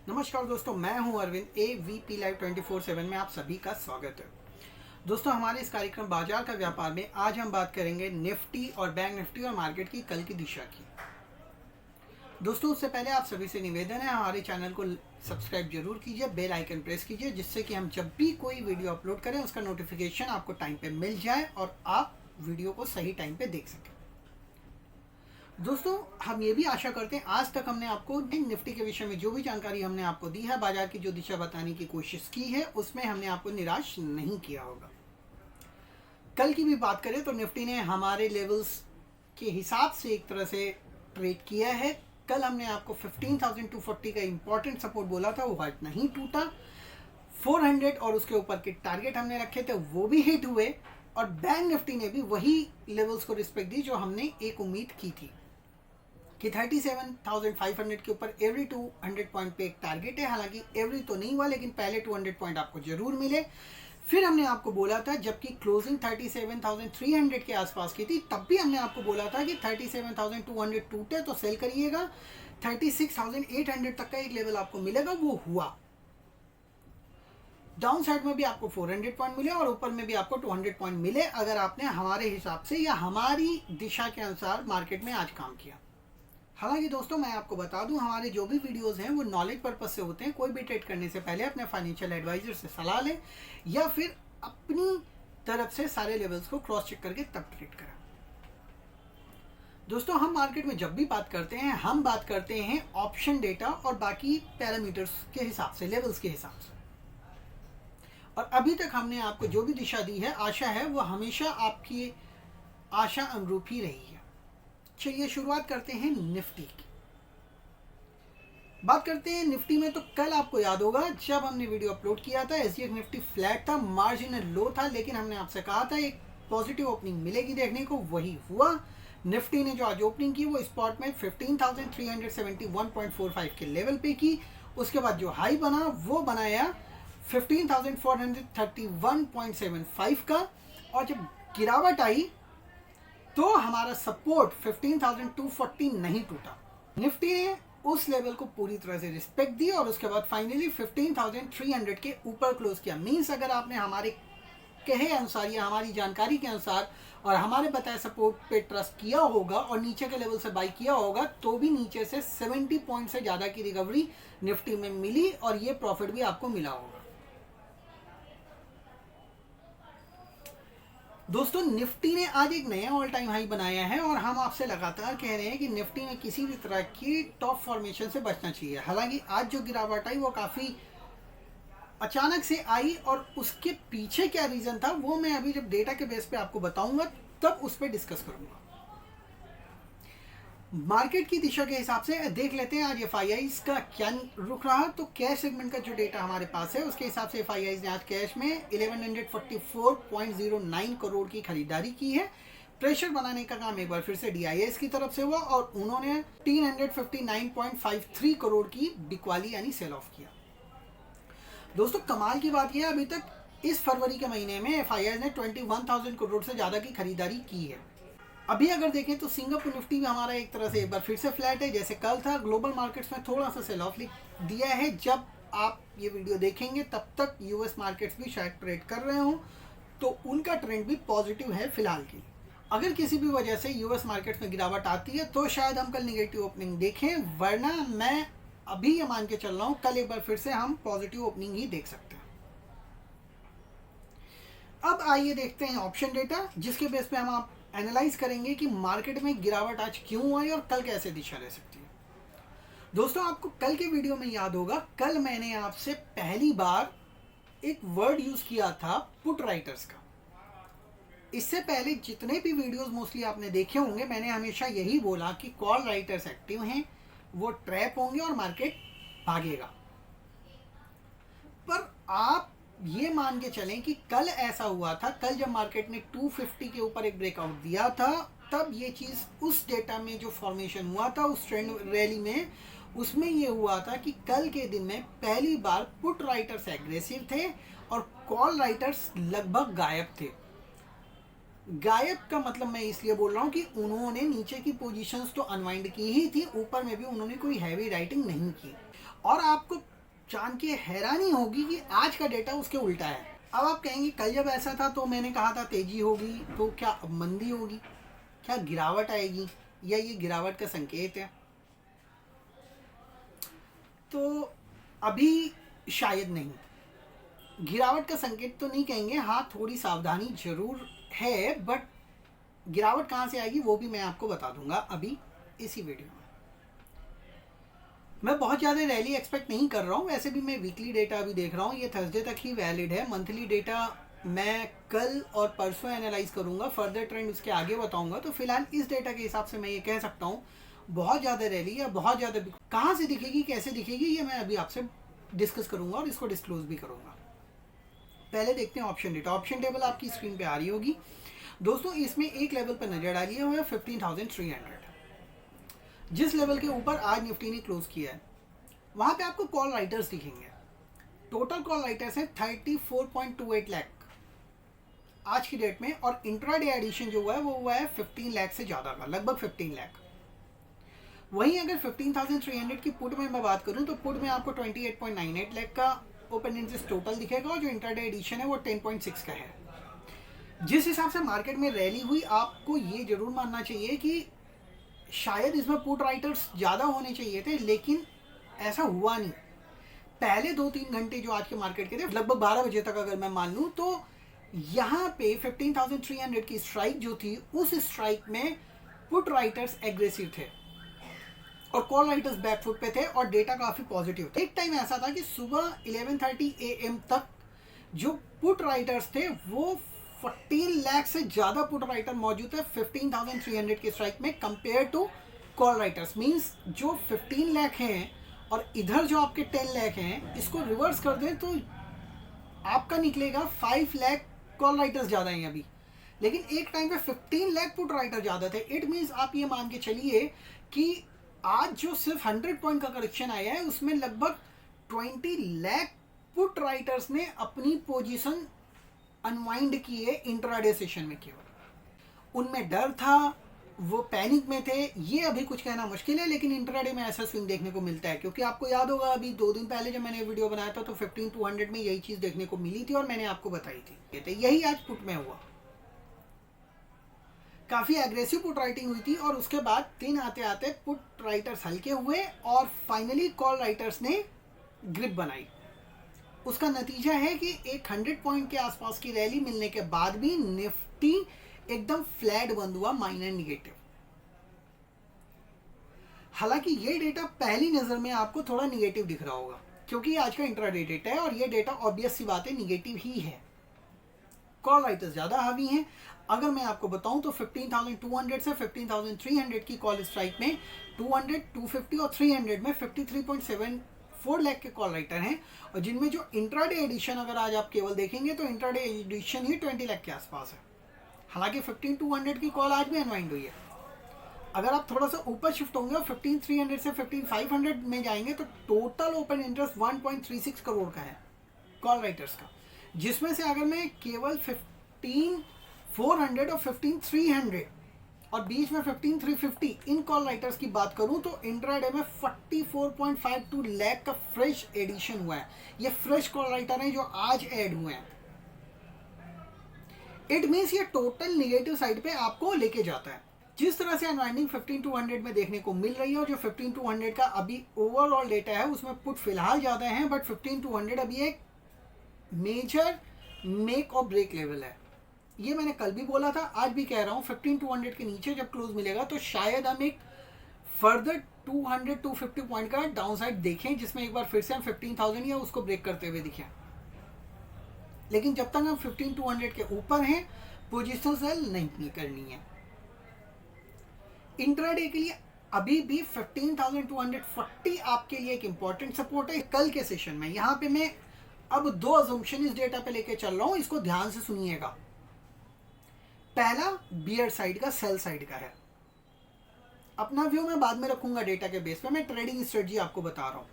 नमस्कार दोस्तों, मैं हूं अरविंद। AVP लाइव 24/7 में आप सभी का स्वागत है। दोस्तों, हमारे इस कार्यक्रम बाजार का व्यापार में आज हम बात करेंगे निफ्टी और बैंक निफ्टी और मार्केट की कल की दिशा की। दोस्तों, उससे पहले आप सभी से निवेदन है, हमारे चैनल को सब्सक्राइब जरूर कीजिए, बेल आइकन प्रेस कीजिए, जिससे कि हम जब भी कोई वीडियो अपलोड करें उसका नोटिफिकेशन आपको टाइम पे मिल जाए और आप वीडियो को सही टाइम पे देख सकें। दोस्तों, हम ये भी आशा करते हैं आज तक हमने आपको निफ्टी के विषय में जो भी जानकारी हमने आपको दी है, बाजार की जो दिशा बताने की कोशिश की है, उसमें हमने आपको निराश नहीं किया होगा। कल की भी बात करें तो निफ्टी ने हमारे लेवल्स के हिसाब से एक तरह से ट्रेड किया है। कल हमने आपको 15,240 का इंपॉर्टेंट सपोर्ट बोला था, वो आज नहीं टूटा। 400 और उसके ऊपर के टारगेट हमने रखे थे, वो भी हिट हुए और बैंक निफ्टी ने भी वही लेवल्स को रिस्पेक्ट दी जो हमने एक उम्मीद की थी कि 37,500 के ऊपर एवरी 200 पॉइंट पे एक टारगेट है। हालांकि एवरी तो नहीं हुआ, लेकिन पहले 200 पॉइंट आपको जरूर मिले। फिर हमने आपको बोला था, जबकि क्लोजिंग 37,300 के आसपास की थी, तब भी हमने आपको बोला था कि 37,200 टूटे तो सेल करिएगा। 36,800 तक का एक लेवल आपको मिलेगा, वो हुआ। डाउन साइड में भी आपको 400 पॉइंट मिले और ऊपर में भी आपको 200 पॉइंट मिले, अगर आपने हमारे हिसाब से या हमारी दिशा के अनुसार मार्केट में आज काम किया। हालांकि दोस्तों, मैं आपको बता दूं, हमारे जो भी वीडियोस हैं वो नॉलेज पर्पस से होते हैं। कोई भी ट्रेड करने से पहले अपने फाइनेंशियल एडवाइजर से सलाह लें या फिर अपनी तरफ से सारे लेवल्स को क्रॉस चेक करके तब ट्रेड करें। दोस्तों, हम मार्केट में जब भी बात करते हैं, हम बात करते हैं ऑप्शन डेटा और बाकी पैरामीटर्स के हिसाब से, लेवल्स के हिसाब से। और अभी तक हमने आपको जो भी दिशा दी है, आशा है वो हमेशा आपकी आशा अनुरूप ही रही है। चलिए शुरुआत करते हैं निफ्टी की। बात करते हैं निफ्टी में, तो कल आपको याद होगा जब हमने वीडियो अपलोड किया था, SGX निफ्टी फ्लैट था, मार्जिनल लो था, लेकिन हमने आपसे कहा था एक पॉजिटिव ओपनिंग मिलेगी देखने को, वही हुआ। निफ्टी ने जो आज ओपनिंग की वो स्पॉट में 15,371.45 के लेवल पे की। उसके बाद जो हाई बना वो बनाया 15,431.75 का, और जब गिरावट आई तो हमारा सपोर्ट 15,240 नहीं टूटा। निफ्टी ने उस लेवल को पूरी तरह से रिस्पेक्ट दी और उसके बाद फाइनली 15,300 के ऊपर क्लोज किया। मींस अगर आपने हमारे कहे अनुसार या हमारी जानकारी के अनुसार और हमारे बताए सपोर्ट पे ट्रस्ट किया होगा और नीचे के लेवल से बाई किया होगा, तो भी नीचे से 70 पॉइंट से ज़्यादा की रिकवरी निफ्टी में मिली और ये प्रॉफिट भी आपको मिला होगा। दोस्तों, निफ्टी ने आज एक नया ऑल टाइम हाई बनाया है और हम आपसे लगातार कह रहे हैं कि निफ्टी में किसी भी तरह की टॉप फॉर्मेशन से बचना चाहिए। हालांकि आज जो गिरावट आई वो काफ़ी अचानक से आई और उसके पीछे क्या रीज़न था वो मैं अभी जब डेटा के बेस पे आपको बताऊंगा तब उस पर डिस्कस करूंगा। मार्केट की दिशा के हिसाब से देख लेते हैं आज एफआईआईज का क्या रुख रहा। तो कैश सेगमेंट का जो डेटा हमारे पास है उसके हिसाब से एफआईआईज ने आज कैश में 1144.09 करोड़ की खरीदारी की है। प्रेशर बनाने का काम एक बार फिर से डीआईएस की तरफ से हुआ और उन्होंने 359.53 करोड़ की बिकवाली यानी सेल ऑफ किया। दोस्तों, कमाल की बात यह है, अभी तक इस फरवरी के महीने में एफआईआईज ने 21,000 करोड़ से ज़्यादा की खरीदारी की है। अभी अगर देखें तो सिंगापुर निफ्टी भी हमारा एक तरह से एक बार फिर से फ्लैट है जैसे कल था। ग्लोबल मार्केट्स में थोड़ा सा सेल ऑफ दिया है। जब आप ये वीडियो देखेंगे तब तक यूएस मार्केट्स भी शायद ट्रेड कर रहे हों, तो उनका ट्रेंड भी पॉजिटिव है फिलहाल के लिए। अगर किसी भी वजह से यूएस मार्केट्स में गिरावट आती है तो शायद हम कल निगेटिव ओपनिंग देखें, वरना मैं अभी ये मान के चल रहा हूँ कल एक बार फिर से हम पॉजिटिव ओपनिंग ही देख सकते हैं। अब आइए देखते हैं ऑप्शन डेटा, जिसके बेस पे हम आप एनालाइज करेंगे कि मार्केट में गिरावट आज क्यों आई और कल कैसे दिशा रह सकती है। दोस्तों, आपको कल के वीडियो में याद होगा, कल मैंने आपसे पहली बार एक वर्ड यूज किया था पुट राइटर्स का। इससे पहले जितने भी वीडियोस मोस्टली आपने देखे होंगे, मैंने हमेशा यही बोला कि कॉल राइटर्स एक्टिव हैं, वो ट्रैप होंगे और मार्केट भागेगा। पर आप ये मान के चलें कि कल ऐसा हुआ था। कल जब मार्केट ने 250 के ऊपर एक ब्रेकआउट दिया था, तब ये चीज़ उस डेटा में जो फॉर्मेशन हुआ था उस ट्रेंड रैली में, उसमें ये हुआ था कि कल के दिन में पहली बार पुट राइटर्स एग्रेसिव थे और कॉल राइटर्स लगभग गायब थे। गायब का मतलब मैं इसलिए बोल रहा हूँ कि उन्होंने नीचे की पोजीशंस तो अनवाइंड की ही थी, ऊपर में भी उन्होंने कोई हैवी राइटिंग नहीं की। और आपको जान के हैरानी होगी कि आज का डेटा उसके उल्टा है। अब आप कहेंगे कल जब ऐसा था तो मैंने कहा था तेजी होगी, तो क्या अब मंदी होगी, क्या गिरावट आएगी, या ये गिरावट का संकेत है? तो अभी शायद नहीं, गिरावट का संकेत तो नहीं कहेंगे, हाँ थोड़ी सावधानी जरूर है, बट गिरावट कहाँ से आएगी वो भी मैं आपको बता दूंगा अभी इसी वीडियो में। मैं बहुत ज़्यादा रैली एक्सपेक्ट नहीं कर रहा हूँ, वैसे भी मैं वीकली डेटा अभी देख रहा हूँ, ये थर्सडे तक ही वैलिड है। मंथली डेटा मैं कल और परसों एनालाइज करूँगा, फर्दर ट्रेंड उसके आगे बताऊँगा। तो फिलहाल इस डेटा के हिसाब से मैं ये कह सकता हूँ बहुत ज़्यादा रैली या बहुत ज़्यादा कहाँ से दिखेगी, कैसे दिखेगी, ये मैं अभी आपसे डिस्कस करूँगा और इसको डिस्क्लोज भी करूँगा। पहले देखते हैं ऑप्शन डेटा। ऑप्शन टेबल आपकी स्क्रीन पे आ रही होगी दोस्तों। इसमें एक लेवल पर नजर डालिए हुआ है 15,300, जिस लेवल के ऊपर आज निफ्टी ने क्लोज किया है वहां पे आपको कॉल राइटर्स दिखेंगे। टोटल कॉल राइटर्स हैं 34.28 लाख आज की डेट में, और इंट्राडे एडिशन जो हुआ है वो हुआ है 15 लाख से ज़्यादा का, लगभग 15 लाख। वहीं अगर 15,300 की पुट में मैं बात करूं तो पुट में आपको 28.98 लाख का ओपन इंटरेस्ट टोटल दिखेगा, और जो इंट्राडे एडिशन है वो 10.6 का है। जिस हिसाब से मार्केट में रैली हुई, आपको ये जरूर मानना चाहिए कि शायद इसमें पुट राइटर्स ज़्यादा होने चाहिए थे, लेकिन ऐसा हुआ नहीं। पहले 2-3 घंटे जो आज के मार्केट के थे, लगभग 12 बजे तक अगर मैं मान लूँ, तो यहाँ पे 15,300 की स्ट्राइक जो थी, उस स्ट्राइक में पुट राइटर्स एग्रेसिव थे और कॉल राइटर्स बैकफुट पे थे, और डेटा काफ़ी पॉजिटिव थे। एक टाइम ऐसा था कि सुबह 11:30 AM तक जो पुट राइटर्स थे वो 14 लाख से ज़्यादा पुट राइटर मौजूद है 15,300 के स्ट्राइक में, compare to call writers. Means जो 15 लाख हैं और इधर जो आपके 10 लाख हैं, इसको रिवर्स कर दें तो आपका निकलेगा 5 लाख कॉल राइटर्स ज़्यादा हैं अभी, लेकिन एक टाइम पे 15 लाख पुट राइटर ज़्यादा थे। इट मीन्स आप ये मान के चलिए कि आज जो सिर्फ 100 पॉइंट का करेक्शन आया है उसमें लगभग 20 लाख पुट राइटर्स ने अपनी पोजीशन अनवाइंड की है इंट्राडे सेशन में। केवल उनमें डर था, वो पैनिक में थे, ये अभी कुछ कहना मुश्किल है, लेकिन इंट्राडे में ऐसा स्विंग देखने को मिलता है। क्योंकि आपको याद होगा अभी 2 दिन पहले जब मैंने वीडियो बनाया था तो 15,200 में यही चीज़ देखने को मिली थी और मैंने आपको बताई थी। तो यही आज पुट में हुआ, काफ़ी एग्रेसिव पुट राइटिंग हुई थी, और उसके बाद दिन आते आते पुट राइटर्स हल्के हुए और फाइनली कॉल राइटर्स ने ग्रिप बनाई। उसका नतीजा है कि एक 100 पॉइंट के आसपास की रैली मिलने के बाद भी निफ्टी एकदम फ्लैट बंद हुआ, माइनर निगेटिव। हालांकि ये डेटा पहली नजर में आपको थोड़ा निगेटिव दिख रहा होगा, क्योंकि आज का इंट्राडे डेटा है और ये डेटा ऑब्वियस सी बात है निगेटिव ही है। कॉल राइटर्स ज़्यादा हावी हैं। अगर मैं आपको बताऊं तो 15,200 से 15,300 की कॉल स्ट्राइक में 200, 250 और 300 में 53.74 लाख के कॉल राइटर हैं, और जिनमें जो इंट्राडे एडिशन अगर आज आप केवल देखेंगे तो इंट्राडे एडिशन ही 20 लाख के आसपास है। हालांकि 15,200 की कॉल आज भी अनवाइंड हुई है। अगर आप थोड़ा सा ऊपर शिफ्ट होंगे और 15,300 से 15,500 में जाएंगे तो टोटल ओपन इंटरेस्ट 1.36 करोड़ का है कॉल राइटर्स का, जिसमें से अगर मैं केवल 15,400 और 15,300 और बीच में 15,350 इन कॉल राइटर्स की बात करूं तो इंट्राडे में 44.52 लाख का फ्रेश एडिशन हुआ है। ये फ्रेश कॉल राइटर हैं जो आज ऐड हुए हैं। इट मीन्स ये टोटल निगेटिव साइड पे आपको लेके जाता है। जिस तरह से अनवाइंडिंग 15,200 में देखने को मिल रही है, और जो 15,200 का अभी ओवरऑल डेटा है उसमें पुट फिलहाल ज़्यादा है, बट 15,200 अभी एक मेजर मेक और ब्रेक लेवल है। ये मैंने कल भी बोला था, आज भी कह रहा हूँ, 15,200 के नीचे जब क्लोज मिलेगा तो शायद हम एक फर्दर 200-250 पॉइंट का डाउन साइड देखें, जिसमें एक बार फिर से हम 15,000 या उसको ब्रेक करते हुए दिखें। लेकिन जब तक हम 15,200 के ऊपर हैं, पोजिशन सेल नहीं करनी है। इंट्राडे के लिए अभी भी 15,240 आपके लिए एक इंपॉर्टेंट सपोर्ट है कल के सेशन में। यहाँ पे मैं अब 2 अजम्पशन इस डेटा पे लेके चल रहा हूँ, इसको ध्यान से सुनिएगा। पहला बियर साइड का, सेल साइड का है। अपना व्यू मैं बाद में रखूंगा डेटा के बेस पे, मैं ट्रेडिंग स्ट्रेटजी आपको बता रहा हूँ।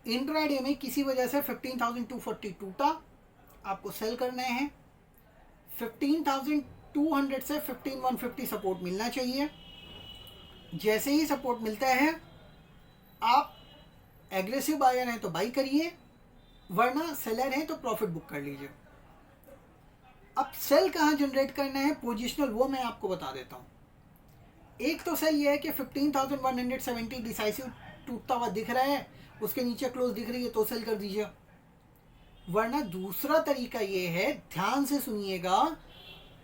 इंट्राडे में किसी वजह से 15,240 टूटा, आपको सेल करने हैं। 15,200 से 15,150 सपोर्ट मिलना चाहिए। जैसे ही सपोर्ट मिलता है आप एग्रेसिव बायर हैं तो बाई करिए, वरना सेलर हैं तो प्रॉफिट बुक कर लीजिए। अब सेल कहाँ जनरेट करना है पोजिशनल, वो मैं आपको बता देता हूँ। एक तो सेल ये है कि 15,170 डिसाइसिव टूटता हुआ दिख रहा है, उसके नीचे क्लोज दिख रही है तो सेल कर दीजिए। वरना दूसरा तरीका ये है, ध्यान से सुनिएगा,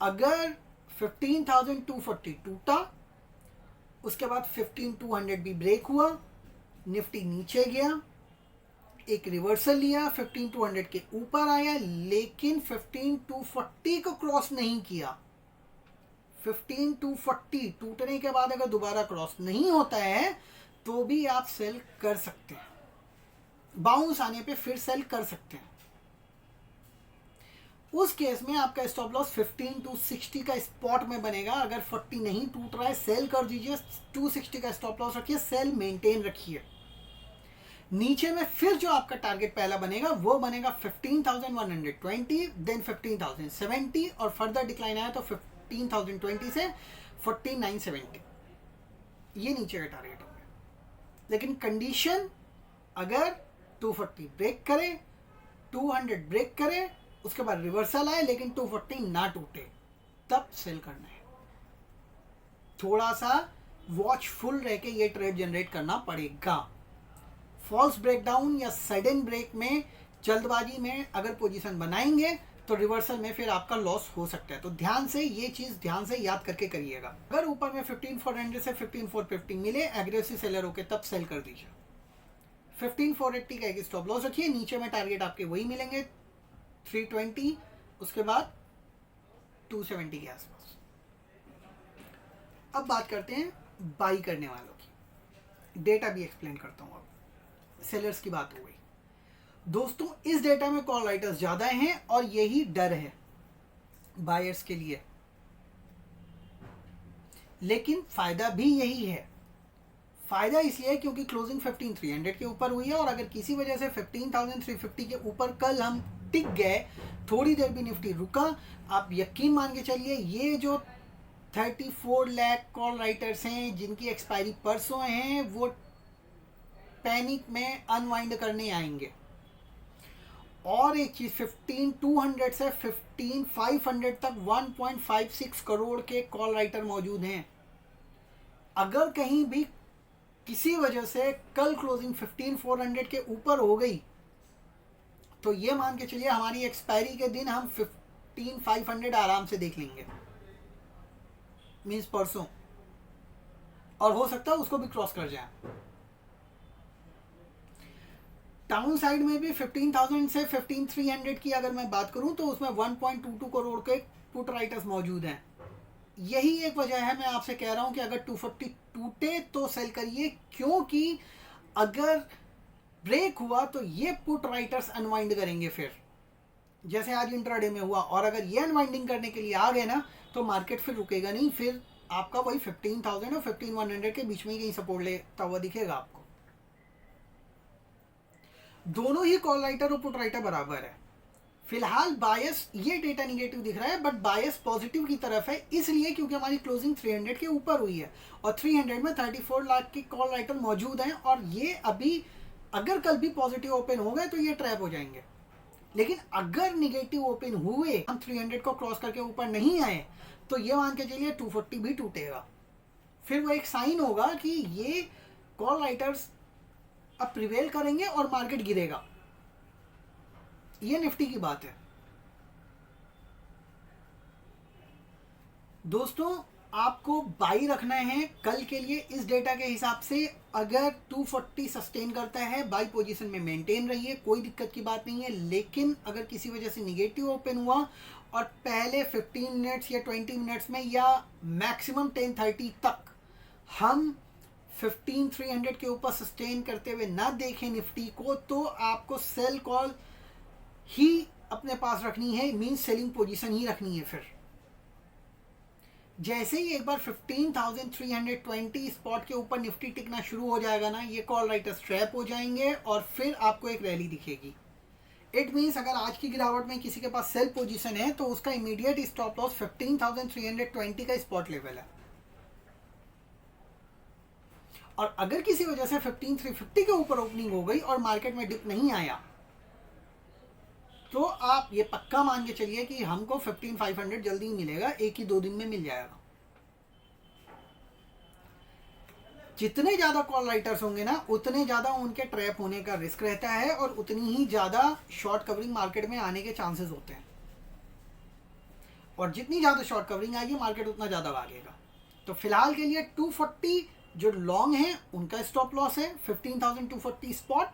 अगर 15,240 टूटा, उसके बाद 15,200 भी ब्रेक हुआ, निफ्टी नीचे गया, एक रिवर्सल लिया, 15,200 के ऊपर आया, लेकिन 15,240 को क्रॉस नहीं किया। 15,240 टूटने के बाद अगर दोबारा क्रॉस नहीं होता है तो भी आप सेल कर सकते हैं, बाउंस आने पे फिर सेल कर सकते हैं। उस केस में आपका स्टॉप लॉस 15,260 का स्पॉट में बनेगा। अगर 40 नहीं टूट रहा है सेल कर दीजिए, 260 का स्टॉप लॉस रखिए, सेल मेंटेन रखिए। नीचे में फिर जो आपका टारगेट पहला बनेगा वो बनेगा 15,120, देन 15,070 और फर्दर डिक्लाइन आया तो 15,020 से 14,970, ये नीचे का टारगेट हो गया। लेकिन कंडीशन, अगर 240 ब्रेक करे, 200 ब्रेक करे, उसके बाद रिवर्सल आए लेकिन 240 ना टूटे, तब सेल करना है। थोड़ा सा वॉचफुल रह के ये ट्रेड जनरेट करना पड़ेगा। फॉल्स ब्रेकडाउन या सडन ब्रेक में, जल्दबाजी में अगर पोजीशन बनाएंगे तो रिवर्सल में फिर आपका लॉस हो सकता है। तो ध्यान से ये चीज़ ध्यान से याद करके करिएगा। अगर ऊपर में 15,400 से 15,450 मिले एग्रेसिव सेलर होके, तब सेल कर दीजिए। 15,480 का एक स्टॉप लॉस रखिए, नीचे में टारगेट आपके वही मिलेंगे 320, उसके बाद 270 के आसपास। अब बात करते हैं बाई करने वालों की, डेटा भी एक्सप्लेन करता हूँ। अब सेलर्स की बात हो गई दोस्तों, इस डेटा में कॉल राइटर्स ज़्यादा हैं और यही डर है बायर्स के लिए, लेकिन फ़ायदा भी यही है। फ़ायदा इसलिए क्योंकि क्लोजिंग 15,300 के ऊपर हुई है, और अगर किसी वजह से 15,350 के ऊपर कल हम टिक गए, थोड़ी देर भी निफ्टी रुका, आप यकीन मान के चलिए ये जो 34 लाख कॉल राइटर्स हैं जिनकी एक्सपायरी परसों हैं, वो पैनिक में अनवाइंड करने आएंगे। और एक चीज़, 15,200 से 15,500 तक 1.56 करोड़ के कॉल राइटर मौजूद हैं। अगर कहीं भी किसी वजह से कल क्लोजिंग 15,400 के ऊपर हो गई तो ये मान के चलिए हमारी एक्सपायरी के दिन हम 15,500 आराम से देख लेंगे, मीन्स परसों, और हो सकता है उसको भी क्रॉस कर जाए। टाउन साइड में भी 15,000 से 15,300 की अगर मैं बात करूं तो उसमें 1.22 करोड़ के पुट राइटर्स मौजूद हैं। यही एक वजह है मैं आपसे कह रहा हूं कि अगर 240 टूटे तो सेल करिए, क्योंकि अगर ब्रेक हुआ तो ये पुट राइटर्स अनवाइंड करेंगे फिर, जैसे आज इंट्राडे में हुआ। और अगर ये अनवाइंडिंग करने के लिए आ गए ना तो मार्केट फिर रुकेगा नहीं, फिर आपका वही 15,000 और 15,100 के बीच में ही कहीं सपोर्ट लेता हुआ दिखेगा आपको। दोनों ही कॉल राइटर और पुट राइटर बराबर है। फिलहाल बायस, ये डेटा निगेटिव दिख रहा है बट बायस पॉजिटिव की तरफ है, इसलिए क्योंकि हमारी क्लोजिंग 300 के ऊपर हुई है और 300 में 34 लाख के कॉल राइटर मौजूद हैं, और ये अभी अगर कल भी पॉजिटिव ओपन हो गए तो ये ट्रैप हो जाएंगे। लेकिन अगर निगेटिव ओपन हुए, हम 300 को क्रॉस करके ऊपर नहीं आए, तो ये मान के चलिए 240 भी टूटेगा। फिर वो एक साइन होगा कि ये कॉल राइटर्स अब प्रिवेल करेंगे और मार्केट गिरेगा। ये निफ्टी की बात है दोस्तों। आपको बाई रखना है कल के लिए इस डेटा के हिसाब से। अगर 240 सस्टेन करता है, बाई पोजीशन में मेंटेन रहिए, कोई दिक्कत की बात नहीं है। लेकिन अगर किसी वजह से निगेटिव ओपन हुआ और पहले 15 मिनट्स या 20 मिनट्स में या मैक्सिमम 10:30 तक हम 15,300 के ऊपर सस्टेन करते हुए ना देखें निफ्टी को, तो आपको सेल कॉल ही अपने पास रखनी है, मीन सेलिंग पोजीशन ही रखनी है। फिर जैसे ही एक बार 15,320 स्पॉट के ऊपर निफ्टी टिकना शुरू हो जाएगा ना, ये कॉल राइटर्स ट्रैप हो जाएंगे और फिर आपको एक रैली दिखेगी। इट मीन्स अगर आज की गिरावट में किसी के पास सेल पोजीशन है तो उसका इमीडिएट स्टॉप लॉस 15,320 का स्पॉट लेवल है। और अगर किसी वजह से 15,350 के ऊपर ओपनिंग हो गई और मार्केट में डिप नहीं आया, तो आप ये पक्का मान के चलिए कि हमको 15,500 जल्दी ही मिलेगा, 1 ही 2 दिन में मिल जाएगा। जितने ज़्यादा कॉल राइटर्स होंगे ना, उतने ज़्यादा उनके ट्रैप होने का रिस्क रहता है और उतनी ही ज़्यादा शॉर्ट कवरिंग मार्केट में आने के चांसेस होते हैं। और जितनी ज़्यादा शॉर्ट कवरिंग आएगी मार्केट उतना ज़्यादा भागेगा। तो फिलहाल के लिए 240 जो लॉन्ग है उनका स्टॉप लॉस है 15,240 स्पॉट।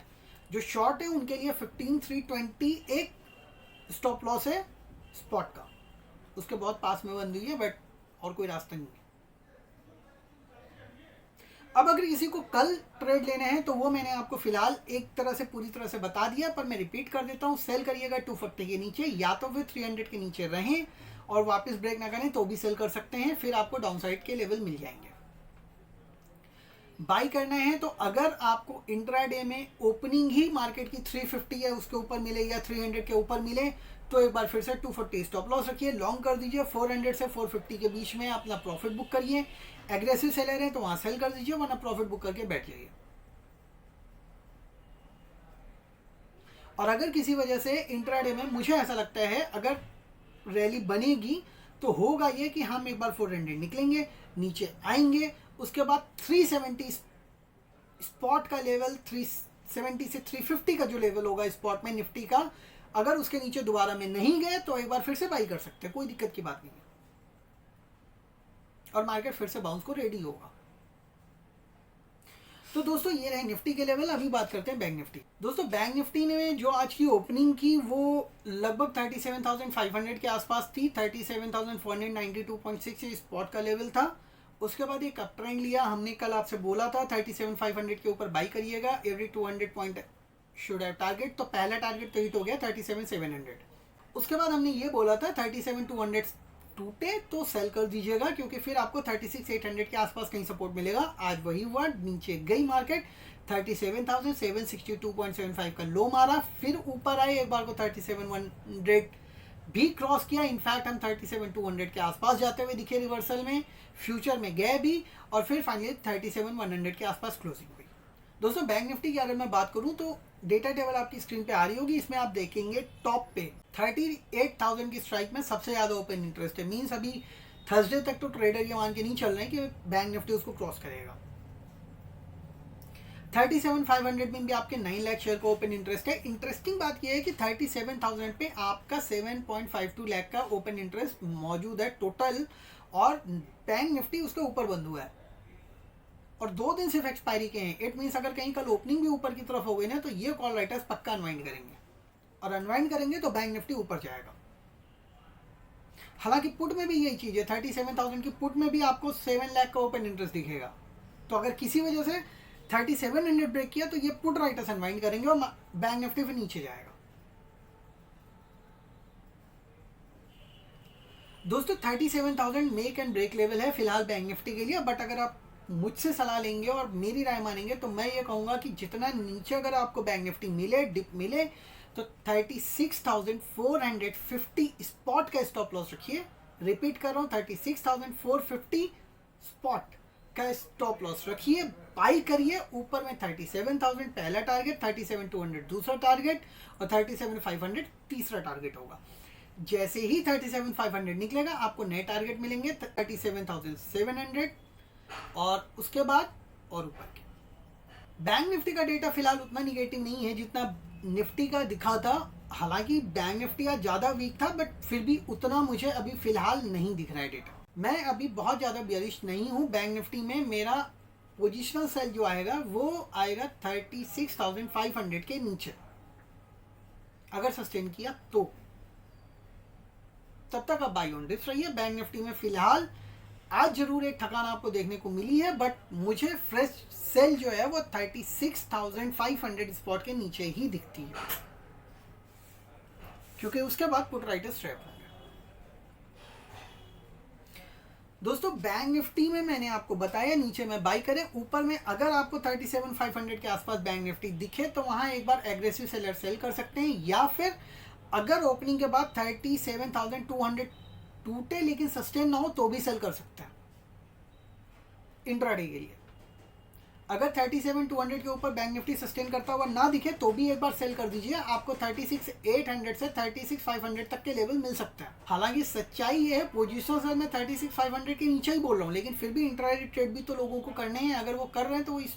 जो शॉर्ट है उनके लिए 15,320 एक स्टॉप लॉस है स्पॉट का। उसके बहुत पास में बंद हुई है, बट और कोई रास्ता नहीं है। अब अगर किसी को कल ट्रेड लेने हैं तो वो मैंने आपको फिलहाल एक तरह से पूरी तरह से बता दिया, पर मैं रिपीट कर देता हूँ। सेल करिएगा 240 के नीचे, या तो फिर 300 के नीचे रहें और वापस ब्रेक ना करें तो भी सेल कर सकते हैं, फिर आपको डाउनसाइड के लेवल मिल जाएंगे। बाई करना है तो अगर आपको इंट्राडे में ओपनिंग ही मार्केट की 350 है उसके ऊपर मिले या 300 के ऊपर मिले, तो एक बार फिर से 240 स्टॉप लॉस रखिए, लॉन्ग कर दीजिए। 400 से 450 के बीच में अपना प्रॉफिट बुक करिए। एग्रेसिव सेलर है तो वहां सेल कर दीजिए, वरना प्रॉफिट बुक करके बैठ जाइए। और अगर किसी वजह से इंट्राडे में मुझे ऐसा लगता है अगर रैली बनेगी तो होगा ये कि हम एक बार 400 निकलेंगे, नीचे आएंगे, उसके बाद 370 स्पॉट का लेवल, 370 से 350 का जो लेवल होगा स्पॉट में निफ्टी का, अगर उसके नीचे दोबारा में नहीं गए तो एक बार फिर से बाई कर सकते हैं, कोई दिक्कत की बात नहीं है। और मार्केट फिर से बाउंस को रेडी होगा। तो दोस्तों ये रहे निफ्टी के लेवल। अभी बात करते हैं बैंक निफ्टी। दोस्तों बैंक निफ्टी ने जो आज की ओपनिंग की वो लगभग 37,500 के आसपास थी। 37,492.6 स्पॉट का लेवल था। उसके बाद एक अप ट्रेंड लिया। हमने कल आपसे बोला था 37,500 के ऊपर बाई करिएगा, every 200 point should have target. तो पहला टारगेट तो हिट हो गया 37,700। उसके बाद हमने ये बोला था 37,200 टूटे तो सेल कर दीजिएगा, क्योंकि फिर आपको 36,800 के आसपास कहीं सपोर्ट मिलेगा। आज वही हुआ, नीचे गई मार्केट, 37,762.75 का लो मारा, फिर ऊपर आए, एक बार को 37,100 भी क्रॉस किया। इनफैक्ट हम 37,200 के आसपास जाते हुए दिखे रिवर्सल में, फ्यूचर में गए भी, और फिर फाइनली 37,100 के आसपास क्लोजिंग हुई। दोस्तों बैंक निफ्टी की अगर मैं बात करूं तो डेटा टेबल आपकी स्क्रीन पे आ रही होगी। इसमें आप देखेंगे टॉप पे 38,000 की स्ट्राइक में सबसे ज़्यादा ओपन इंटरेस्ट है। मीन्स अभी थर्सडे तक तो ट्रेडर ये मान के नहीं चल रहे हैं कि बैंक निफ्टी उसको क्रॉस करेगा। 37,500 में भी आपके 9 लाख शेयर को ओपन इंटरेस्ट है। इंटरेस्टिंग बात यह है कि 37,000 पे आपका 7.52 लाख का ओपन इंटरेस्ट मौजूद है टोटल, और बैंक निफ्टी उसके ऊपर बंद हुआ है और 2 दिन सिर्फ एक्सपायरी के हैं। इट मीन्स अगर कहीं कल ओपनिंग भी ऊपर की तरफ हो गई ना तो ये कॉल राइटर्स पक्का अनवाइंड करेंगे, और अनवाइंड करेंगे तो बैंक निफ्टी ऊपर जाएगा। हालांकि पुट में भी यही चीज़ है, 37,000 की पुट में भी आपको 7 लाख का ओपन इंटरेस्ट दिखेगा। तो अगर किसी वजह से 3700 ब्रेक किया तो ये पुट राइटर्स अनवाइंड करेंगे और बैंक निफ्टी फिर नीचे जाएगा। दोस्तों 37,000 मेक एंड ब्रेक लेवल है फिलहाल बैंक निफ्टी के लिए। बट अगर आप मुझसे सलाह लेंगे और मेरी राय मानेंगे तो मैं ये कहूँगा कि जितना नीचे अगर आपको बैंक निफ्टी मिले, डिप मिले, तो 36,450 स्पॉट का स्टॉप लॉस रखिए। रिपीट कर रहा हूँ, 36,450 स्पॉट का स्टॉप लॉस रखिए। बाई करिए ऊपर में 37,000 पहला टारगेट, 37,200 दूसरा टारगेट, और 37,500 तीसरा टारगेट होगा। जैसे ही 37,500 निकलेगा आपको नए टारगेट मिलेंगे 37,700 और उसके बाद और ऊपर के। बैंक निफ्टी का डेटा फिलहाल उतना निगेटिव नहीं है जितना निफ्टी का दिखा था। हालांकि बैंक निफ्टी आज ज़्यादा वीक था, बट फिर भी उतना मुझे अभी फिलहाल नहीं दिख रहा है डेटा। मैं अभी बहुत ज़्यादा बेयरिश नहीं हूँ बैंक निफ्टी में। मेरा पोजिशनल सेल जो आएगा वो आएगा 36,500 के नीचे, अगर सस्टेन किया तो। तब तक आप बाई ऑन डिप्स रहिए। बैंक निफ्टी में फिलहाल आज जरूर एक थकान आपको देखने को मिली है, बट मुझे फ्रेश सेल जो है वो 36,500 स्पॉट के नीचे ही दिखती है, क्योंकि उसके बाद पुट राइटर्स ट्रैप होंगे। दोस्तों बैंक निफ्टी में मैंने आपको बताया नीचे में बाई करें, ऊपर में अगर आपको 37,500 के आसपास बैंक निफ्टी दिखे तो वहां एक बार एग्रेसिव सेलर सेल कर सकते हैं, या फिर अगर ओपनिंग के बाद 37,200 टूटे लेकिन सस्टेन ना हो तो भी सेल कर सकते हैं इंट्राडे के लिए। अगर 37,200 के ऊपर बैंक निफ्टी सस्टेन करता हुआ ना दिखे तो भी एक बार सेल कर दीजिए, आपको 36,800 से 36,500 तक के लेवल मिल सकता है। हालांकि सच्चाई ये है, पोजीशन सर मैं 36,500 के नीचे ही बोल रहा हूँ, लेकिन फिर भी इंट्राडे ट्रेड भी तो लोगों को करने हैं। अगर वो कर रहे हैं तो वो इस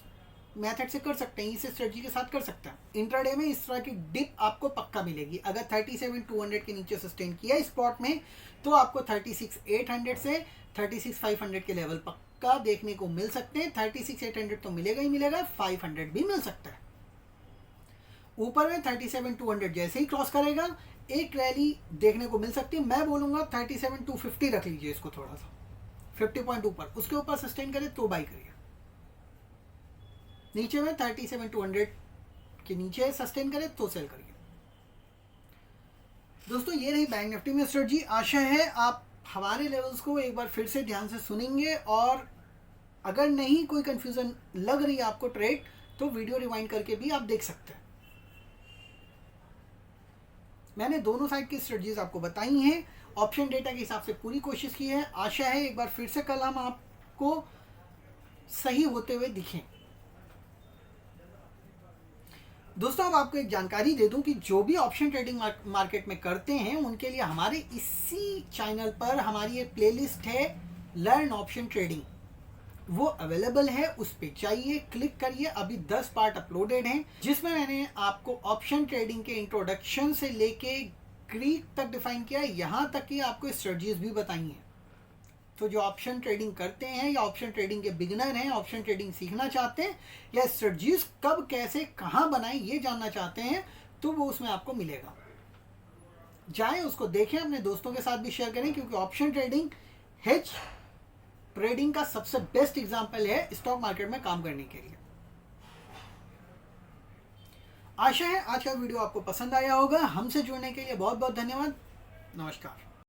मेथड से कर सकते हैं, इस स्ट्रेटजी के साथ कर सकते हैं। इंट्राडे में इस तरह की डिप आपको पक्का मिलेगी। अगर 37,200 के नीचे सस्टेन किया स्पॉट में तो आपको 36,800 से 36,500 के लेवल पक्का देखने को मिल सकते हैं। 36,800 तो मिलेगा ही मिलेगा, 500 भी मिल सकता है। ऊपर में 37,200 जैसे ही क्रॉस करेगा एक रैली देखने को मिल सकती है। मैं बोलूंगा 37,250 रख लीजिए इसको, थोड़ा सा 50 पॉइंट ऊपर, उसके ऊपर सस्टेन करे तो बाई करिए। नीचे में 37,200 के नीचे सस्टेन करे तो सेल करिए। दोस्तों ये रही बैंक निफ्टी में स्ट्रेटजी। आशा है आप हमारे लेवल्स को एक बार फिर से ध्यान से सुनेंगे, और अगर नहीं कोई कंफ्यूजन लग रही है आपको ट्रेड, तो वीडियो रिवाइंड करके भी आप देख सकते हैं। मैंने दोनों साइड की स्ट्रेटजीज आपको बताई हैं, ऑप्शन डेटा के हिसाब से पूरी कोशिश की है। आशा है एक बार फिर से कल हम आपको सही होते हुए दिखें। दोस्तों अब आपको एक जानकारी दे दूं कि जो भी ऑप्शन ट्रेडिंग मार्केट में करते हैं उनके लिए हमारे इसी चैनल पर हमारी एक प्लेलिस्ट है लर्न ऑप्शन ट्रेडिंग, वो अवेलेबल है। उस पे जाइए, क्लिक करिए। अभी 10 पार्ट अपलोडेड हैं जिसमें मैंने आपको ऑप्शन ट्रेडिंग के इंट्रोडक्शन से लेके ग्रीक तक डिफाइन किया, यहाँ तक कि आपको स्ट्रेटजीज भी बताई हैं। तो जो ऑप्शन ट्रेडिंग करते हैं या ऑप्शन ट्रेडिंग के बिगिनर हैं, ऑप्शन ट्रेडिंग सीखना चाहते हैं या स्ट्रेटजीज कब कैसे कहाँ बनाएं ये जानना चाहते हैं, तो वो उसमें आपको मिलेगा। जाएं उसको देखें, अपने दोस्तों के साथ भी शेयर करें, क्योंकि ऑप्शन ट्रेडिंग हेज ट्रेडिंग का सबसे बेस्ट एग्जांपल है स्टॉक मार्केट में काम करने के लिए। आशा है आज का वीडियो आपको पसंद आया होगा। हमसे जुड़ने के लिए बहुत बहुत धन्यवाद। नमस्कार।